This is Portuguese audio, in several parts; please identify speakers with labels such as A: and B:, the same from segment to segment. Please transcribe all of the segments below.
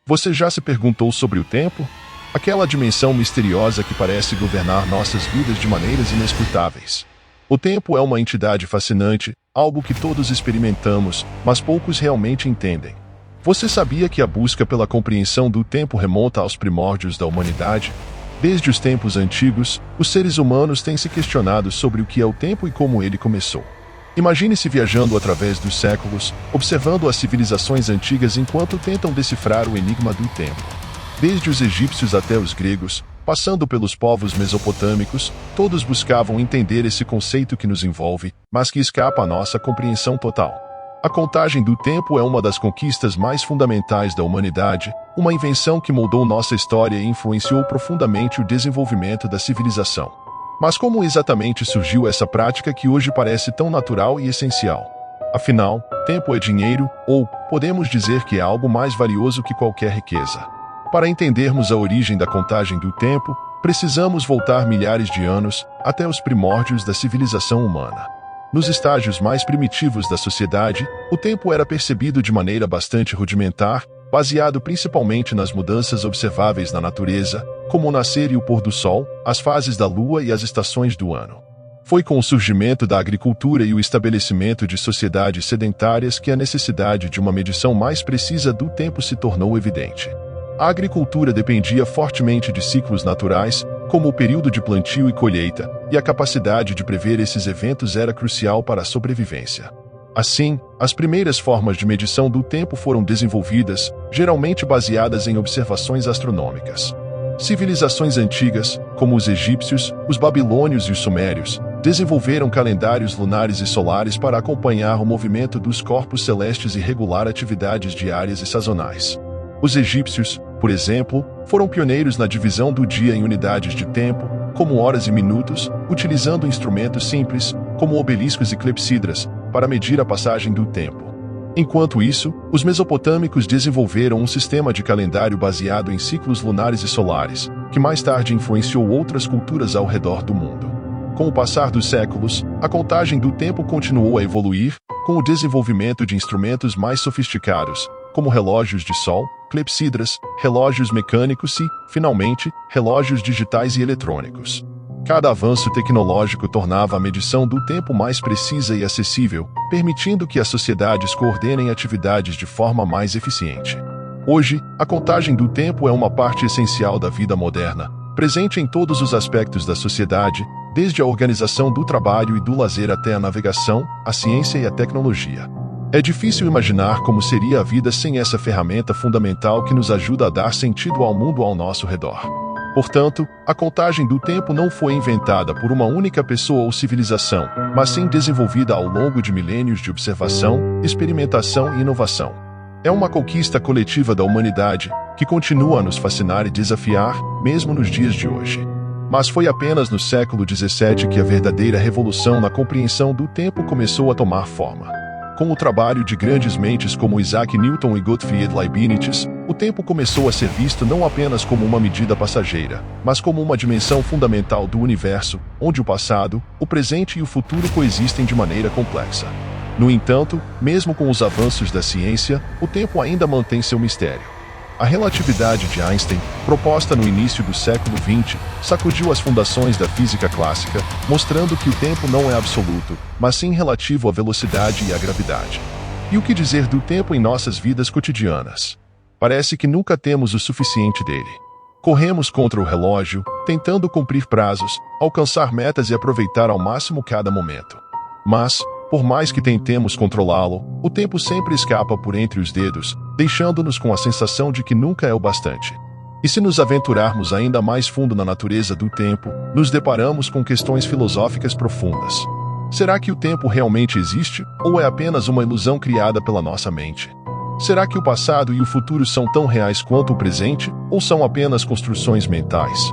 A: Você já se perguntou sobre o tempo? Aquela dimensão misteriosa que parece governar nossas vidas de maneiras inescrutáveis. O tempo é uma entidade fascinante, algo que todos experimentamos, mas poucos realmente entendem. Você sabia que a busca pela compreensão do tempo remonta aos primórdios da humanidade? Desde os tempos antigos, os seres humanos têm se questionado sobre o que é o tempo e como ele começou. Imagine-se viajando através dos séculos, observando as civilizações antigas enquanto tentam decifrar o enigma do tempo. Desde os egípcios até os gregos, passando pelos povos mesopotâmicos, todos buscavam entender esse conceito que nos envolve, mas que escapa à nossa compreensão total. A contagem do tempo é uma das conquistas mais fundamentais da humanidade, uma invenção que moldou nossa história e influenciou profundamente o desenvolvimento da civilização. Mas como exatamente surgiu essa prática que hoje parece tão natural e essencial? Afinal, tempo é dinheiro, ou podemos dizer que é algo mais valioso que qualquer riqueza. Para entendermos a origem da contagem do tempo, precisamos voltar milhares de anos, até os primórdios da civilização humana. Nos estágios mais primitivos da sociedade, o tempo era percebido de maneira bastante rudimentar, baseado principalmente nas mudanças observáveis na natureza, como o nascer e o pôr do sol, as fases da lua e as estações do ano. Foi com o surgimento da agricultura e o estabelecimento de sociedades sedentárias que a necessidade de uma medição mais precisa do tempo se tornou evidente. A agricultura dependia fortemente de ciclos naturais, como o período de plantio e colheita, e a capacidade de prever esses eventos era crucial para a sobrevivência. Assim, as primeiras formas de medição do tempo foram desenvolvidas, geralmente baseadas em observações astronômicas. Civilizações antigas, como os egípcios, os babilônios e os sumérios, desenvolveram calendários lunares e solares para acompanhar o movimento dos corpos celestes e regular atividades diárias e sazonais. Os egípcios, por exemplo, foram pioneiros na divisão do dia em unidades de tempo, como horas e minutos, utilizando instrumentos simples, como obeliscos e clepsidras, para medir a passagem do tempo. Enquanto isso, os mesopotâmicos desenvolveram um sistema de calendário baseado em ciclos lunares e solares, que mais tarde influenciou outras culturas ao redor do mundo. Com o passar dos séculos, a contagem do tempo continuou a evoluir, com o desenvolvimento de instrumentos mais sofisticados, como relógios de sol, clepsidras, relógios mecânicos e, finalmente, relógios digitais e eletrônicos. Cada avanço tecnológico tornava a medição do tempo mais precisa e acessível, permitindo que as sociedades coordenem atividades de forma mais eficiente. Hoje, a contagem do tempo é uma parte essencial da vida moderna, presente em todos os aspectos da sociedade, desde a organização do trabalho e do lazer até a navegação, a ciência e a tecnologia. É difícil imaginar como seria a vida sem essa ferramenta fundamental que nos ajuda a dar sentido ao mundo ao nosso redor. Portanto, a contagem do tempo não foi inventada por uma única pessoa ou civilização, mas sim desenvolvida ao longo de milênios de observação, experimentação e inovação. É uma conquista coletiva da humanidade, que continua a nos fascinar e desafiar, mesmo nos dias de hoje. Mas foi apenas no século XVII que a verdadeira revolução na compreensão do tempo começou a tomar forma. Com o trabalho de grandes mentes como Isaac Newton e Gottfried Leibniz, o tempo começou a ser visto não apenas como uma medida passageira, mas como uma dimensão fundamental do universo, onde o passado, o presente e o futuro coexistem de maneira complexa. No entanto, mesmo com os avanços da ciência, o tempo ainda mantém seu mistério. A relatividade de Einstein, proposta no início do século XX, sacudiu as fundações da física clássica, mostrando que o tempo não é absoluto, mas sim relativo à velocidade e à gravidade. E o que dizer do tempo em nossas vidas cotidianas? Parece que nunca temos o suficiente dele. Corremos contra o relógio, tentando cumprir prazos, alcançar metas e aproveitar ao máximo cada momento. Mas, por mais que tentemos controlá-lo, o tempo sempre escapa por entre os dedos, deixando-nos com a sensação de que nunca é o bastante. E se nos aventurarmos ainda mais fundo na natureza do tempo, nos deparamos com questões filosóficas profundas. Será que o tempo realmente existe, ou é apenas uma ilusão criada pela nossa mente? Será que o passado e o futuro são tão reais quanto o presente, ou são apenas construções mentais?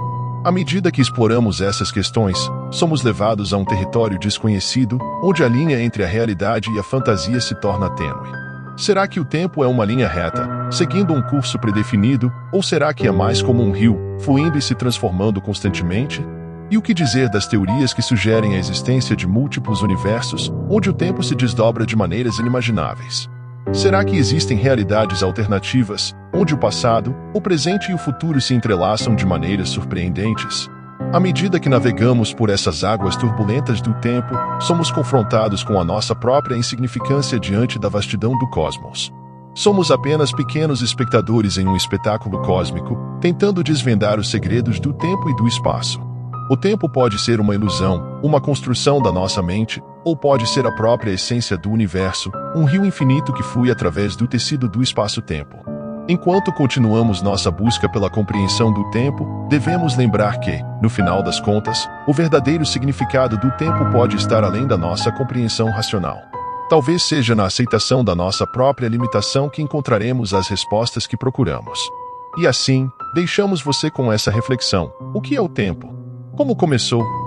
A: À medida que exploramos essas questões, somos levados a um território desconhecido, onde a linha entre a realidade e a fantasia se torna tênue. Será que o tempo é uma linha reta, seguindo um curso predefinido, ou será que é mais como um rio, fluindo e se transformando constantemente? E o que dizer das teorias que sugerem a existência de múltiplos universos, onde o tempo se desdobra de maneiras inimagináveis? Será que existem realidades alternativas, onde o passado, o presente e o futuro se entrelaçam de maneiras surpreendentes. À medida que navegamos por essas águas turbulentas do tempo, somos confrontados com a nossa própria insignificância diante da vastidão do cosmos. Somos apenas pequenos espectadores em um espetáculo cósmico, tentando desvendar os segredos do tempo e do espaço. O tempo pode ser uma ilusão, uma construção da nossa mente, ou pode ser a própria essência do universo, um rio infinito que flui através do tecido do espaço-tempo. Enquanto continuamos nossa busca pela compreensão do tempo, devemos lembrar que, no final das contas, o verdadeiro significado do tempo pode estar além da nossa compreensão racional. Talvez seja na aceitação da nossa própria limitação que encontraremos as respostas que procuramos. E assim, deixamos você com essa reflexão: o que é o tempo? Como começou?